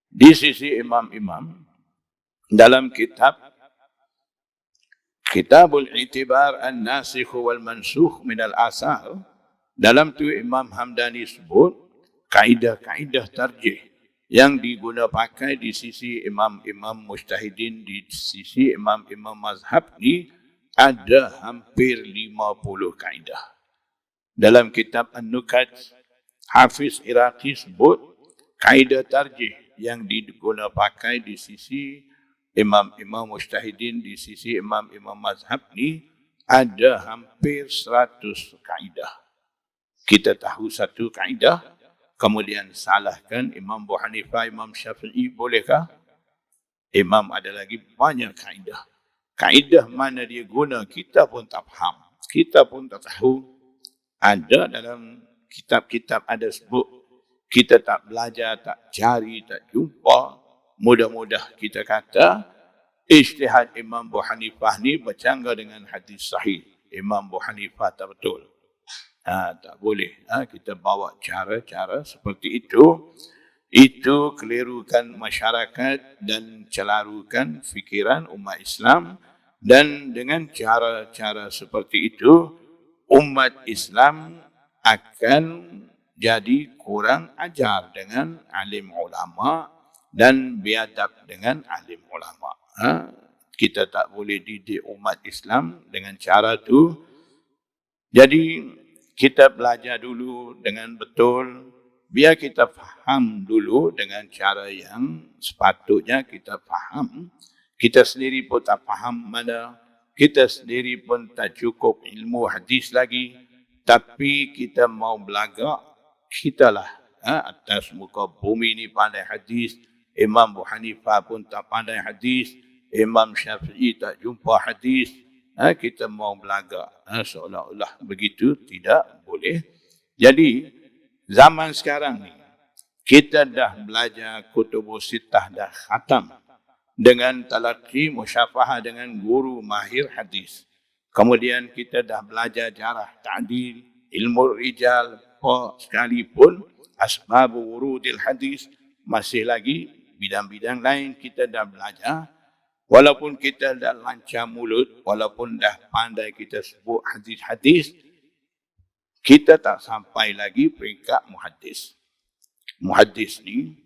Di sisi imam-imam, dalam Kitabul I'tibar An-Nasikh wal Mansukh min al-Asar, dalam tu Imam Hamdani sebut kaedah-kaedah tarjih yang diguna pakai di sisi imam-imam mujtahidin, di sisi imam-imam mazhab ni ada hampir 50 kaedah. Dalam kitab An-Nukat, Hafiz Iraqi sebut kaedah tarjih yang diguna pakai di sisi imam-imam mujtahidin, di sisi imam-imam mazhab ni ada hampir 100 kaedah. Kita tahu satu kaedah, kemudian salahkan Imam Abu Hanifah, Imam Syafi'i, bolehkah? Imam ada lagi banyak kaedah. Kaedah mana dia guna, kita pun tak faham. Kita pun tak tahu. Ada dalam kitab-kitab ada sebut. Kita tak belajar, tak cari, tak jumpa. Mudah-mudah kita kata, ijtihad Imam Abu Hanifah ni bercanggah dengan hadis sahih. Imam Abu Hanifah tak betul. Tak boleh. Kita bawa cara-cara seperti itu. Itu kelirukan masyarakat dan celarukan fikiran umat Islam. Dan dengan cara-cara seperti itu, umat Islam akan jadi kurang ajar dengan alim ulama dan biadab dengan alim ulama. Kita tak boleh didik umat Islam dengan cara tu. Jadi kita belajar dulu dengan betul, biar kita faham dulu dengan cara yang sepatutnya kita faham. Kita sendiri pun tak faham mana, kita sendiri pun tak cukup ilmu hadis lagi, tapi kita mau belagak, kitalah atas muka bumi ni pandai hadis. Imam Abu Hanifah pun tak pandai hadis, Imam Syafi'i tak jumpa hadis. Kita mau belagak seolah-olah begitu, tidak boleh. Jadi zaman sekarang ni kita dah belajar kutubus sittah, dah khatam dengan talaqi musyafahah dengan guru mahir hadis. Kemudian kita dah belajar jarah ta'dil, ilmu rijal, sekalipun asbab wurudil hadis, masih lagi bidang-bidang lain kita dah belajar. Walaupun kita dah lancar mulut, walaupun dah pandai kita sebut hadis-hadis, kita tak sampai lagi peringkat muhaddis. Muhaddis ni,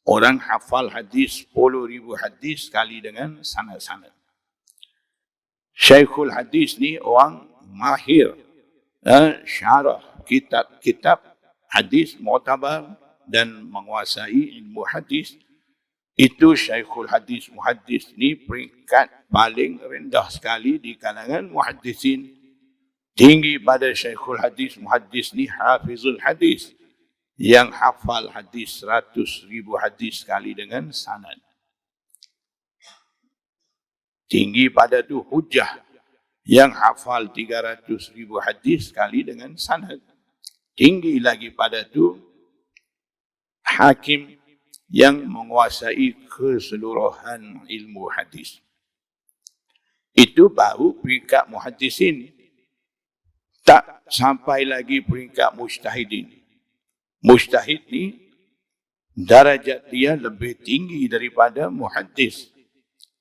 orang hafal hadis 10,000 hadis sekali dengan sanad-sanad. Syekhul hadis ni orang mahir syarah kitab-kitab hadis mu'tabar dan menguasai ilmu hadis. Itu Syekhul hadis muhaddis ni peringkat paling rendah sekali di kalangan muhaddisin. Tinggi pada Syekhul hadis muhaddis ni Hafizul hadis, yang hafal hadis 100,000 hadis sekali dengan sanad. Tinggi pada tu Hujjah, yang hafal 300,000 hadis sekali dengan sanad. Tinggi lagi pada tu Hakim, yang menguasai keseluruhan ilmu hadis. Itu baru peringkat muhaddisin. Tak sampai lagi peringkat mujtahidin. Mujtahid ni darajat dia lebih tinggi daripada muhaddis.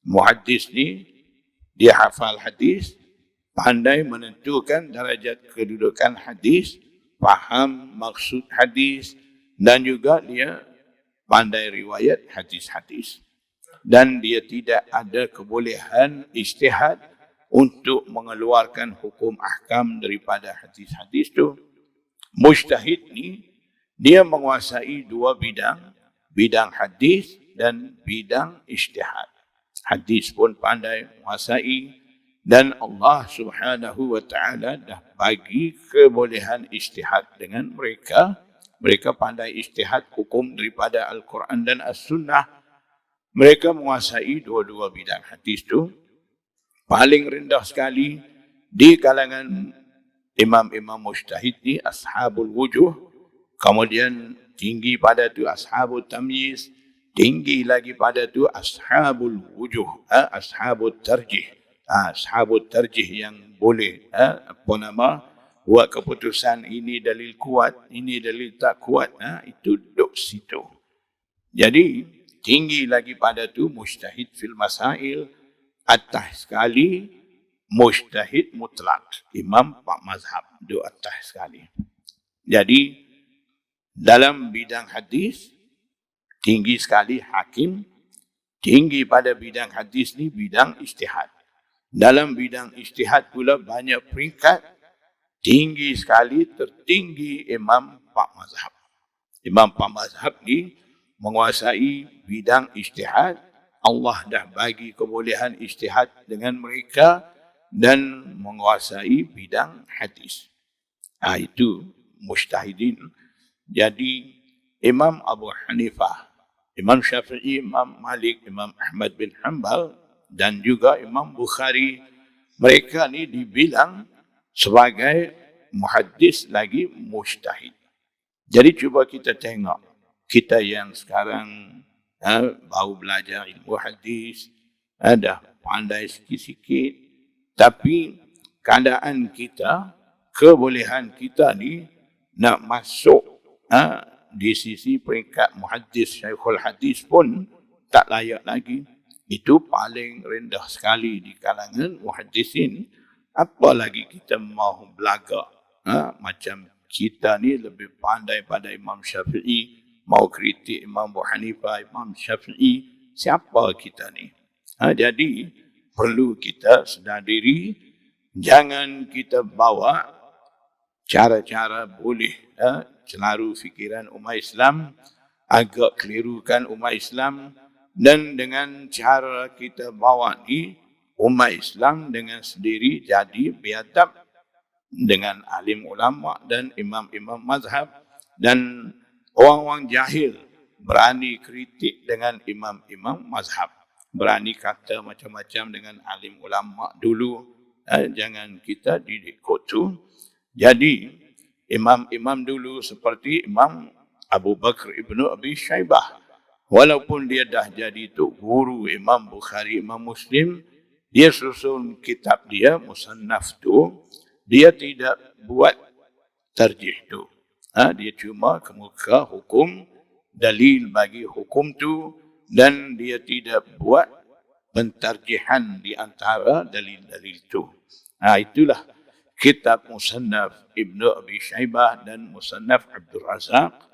Muhaddis ni dia hafal hadis, pandai menentukan darajat kedudukan hadis, faham maksud hadis, dan juga dia pandai riwayat hadis-hadis. Dan dia tidak ada kebolehan ijtihad untuk mengeluarkan hukum ahkam daripada hadis-hadis tu. Mujtahid ni dia menguasai dua bidang, bidang hadis dan bidang ijtihad. Hadis pun pandai menguasai, dan Allah Subhanahu wa taala dah bagi kebolehan ijtihad dengan mereka. Mereka pandai ijtihad hukum daripada Al-Quran dan As-Sunnah. Mereka menguasai dua-dua bidang hadis tu. Paling rendah sekali di kalangan imam-imam mujtahid ni ashabul wujuh. Kemudian tinggi pada tu ashabul tamyiz. Tinggi lagi pada tu ashabul wujuh, ashabul tarjih. Ashabul tarjih yang boleh buat keputusan ini dalil kuat, ini dalil tak kuat, itu duduk situ. Jadi tinggi lagi pada tu mujtahid fil masail, atas sekali mujtahid mutlak, imam pak mazhab, tu atas sekali. Jadi dalam bidang hadis tinggi sekali hakim, tinggi pada bidang hadis ni bidang ijtihad. Dalam bidang ijtihad pula banyak peringkat, tinggi sekali, tertinggi imam pak mazhab. Imam pak mazhab ni menguasai bidang ijtihad. Allah dah bagi kebolehan ijtihad dengan mereka dan menguasai bidang hadis. Itu mujtahidin. Jadi Imam Abu Hanifah, Imam Syafi'i, Imam Malik, Imam Ahmad bin Hanbal dan juga Imam Bukhari, mereka ni dibilang sebagai muhaddis lagi mujtahid. Jadi cuba kita tengok, kita yang sekarang baru belajar ilmu hadis, dah pandai sikit-sikit, tapi keadaan kita, kebolehan kita ni nak masuk di sisi peringkat muhaddis, syekhul hadis pun tak layak lagi. Itu paling rendah sekali di kalangan muhaddisin. Apalagi kita mahu belaga. Macam kita ni lebih pandai pada Imam Syafi'i, mau kritik Imam Abu Hanifah, Imam Syafi'i, siapa kita ni? Jadi perlu kita sedar diri, jangan kita bawa cara-cara boleh celaru fikiran umat Islam, agak kelirukan umat Islam, dan dengan cara kita bawa ni, umat Islam dengan sendiri jadi biadab dengan alim ulama dan imam-imam mazhab, dan orang-orang jahil berani kritik dengan imam-imam mazhab, berani kata macam-macam dengan alim ulama dulu. Jangan kita diikut tu. Jadi imam-imam dulu seperti Imam Abu Bakar ibnu Abi Syaibah, walaupun dia dah jadi tu guru Imam Bukhari, Imam Muslim, dia susun kitab dia Musannaf tu, dia tidak buat tarjih tu. Dia cuma kemuka hukum, dalil bagi hukum tu, dan dia tidak buat pentarjihan di antara dalil-dalil tu. Itulah kitab Musannaf Ibnu Abi Syaibah dan Musannaf Abdul Razak.